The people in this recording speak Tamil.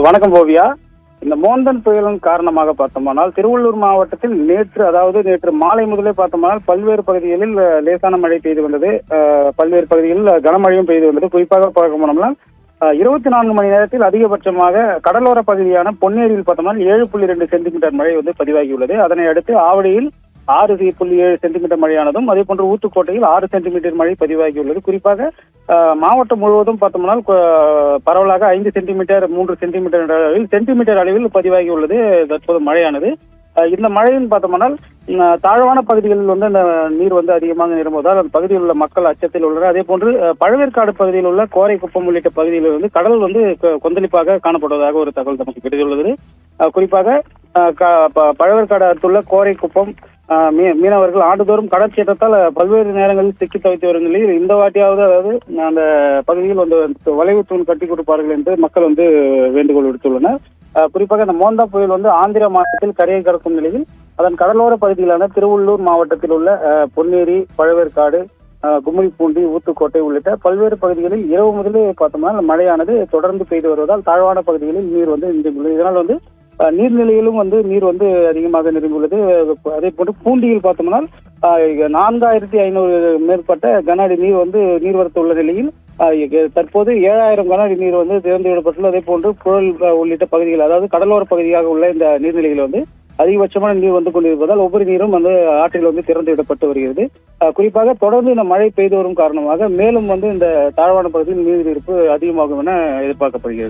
வணக்கம் ஓவியா. இந்த மோந்தன் புயலின் காரணமாக பார்த்தோமானால் திருவள்ளூர் மாவட்டத்தில் நேற்று மாலை முதலே பார்த்தோமானால் பல்வேறு பகுதிகளில் லேசான மழை பெய்து வந்தது. பல்வேறு பகுதிகளில் கனமழையும் பெய்து வந்தது. குறிப்பாக பார்க்க போனோம்னால் 24 மணி நேரத்தில் அதிகபட்சமாக கடலோர பகுதியான பொன்னேரியில் பார்த்தோம்னால் 7.2 சென்டிமீட்டர் மழை பதிவாகியுள்ளது. அதனை அடுத்து ஆவடியில் 6.7 சென்டிமீட்டர் மழையானதும், அதே போன்று ஊத்துக்கோட்டையில் 6 சென்டிமீட்டர் மழை பதிவாகியுள்ளது. குறிப்பாக மாவட்டம் முழுவதும் பார்த்தோம்னால் பரவலாக 5 சென்டிமீட்டர் 3 சென்டிமீட்டர் அளவில் பதிவாகியுள்ளது தற்போது மழையானது. இந்த மழையின் பார்த்தோம்னால் தாழ்வான பகுதிகளில் இந்த நீர் அதிகமாக நிரம்புவதால் அந்த பகுதியில் உள்ள மக்கள் அச்சத்தில் உள்ளனர். அதே போன்று பழவேற்காடு பகுதியில் உள்ள கோரைக்குப்பம் உள்ளிட்ட பகுதிகளில் கடல் கொந்தளிப்பாக காணப்படுவதாக ஒரு தகவல் நமக்கு கிடைத்துள்ளது. குறிப்பாக பழவேற்காடு அடுத்துள்ள கோரைக்குப்பம் மீனவர்கள் ஆண்டுதோறும் கடற்சீற்றத்தால் பல்வேறு நேரங்களில் சிக்கி தவித்து வரும் நிலையில் இந்த வாட்டியாவது அந்த பகுதியில் வளைவு தூண் கட்டி கொடுப்பார்கள் என்று மக்கள் வேண்டுகோள் விடுத்துள்ளனர். குறிப்பாக இந்த மோந்தா புயல் ஆந்திர மாநிலத்தில் கரையை கடக்கும் நிலையில் அதன் கடலோர பகுதிகளான திருவள்ளூர் மாவட்டத்தில் உள்ள பொன்னேரி, பழவேற்காடு, கும்மிடிப்பூண்டி, ஊத்துக்கோட்டை உள்ளிட்ட பல்வேறு பகுதிகளில் இரவு முதலே பார்த்தோம்னா மழையானது தொடர்ந்து பெய்து வருவதால் தாழ்வான பகுதிகளில் நீர் நிரம்பியுள்ளது. இதனால் நீர்நிலையிலும் நீர் அதிகமாக நிரம்பியுள்ளது. அதே போன்று பூண்டியில் பார்த்தோம்னா 4500 மேற்பட்ட கன அடி நீர் நீர்வரத்து உள்ள நிலையில் தற்போது 7000 கன அடி நீர் திறந்து விடப்பட்டுள்ளது. அதே போன்று புழல் உள்ளிட்ட பகுதிகள், அதாவது கடலோர பகுதியாக உள்ள இந்த நீர்நிலைகள் அதிகபட்சமான நீர் கொண்டிருப்பதால் ஒவ்வொரு நீரும் ஆற்றில் திறந்து விடப்பட்டு வருகிறது. குறிப்பாக தொடர்ந்து இந்த மழை பெய்து வரும் காரணமாக மேலும் இந்த தாழ்வான பகுதியில் நீர் இருப்பு அதிகமாகும் என எதிர்பார்க்கப்படுகிறது.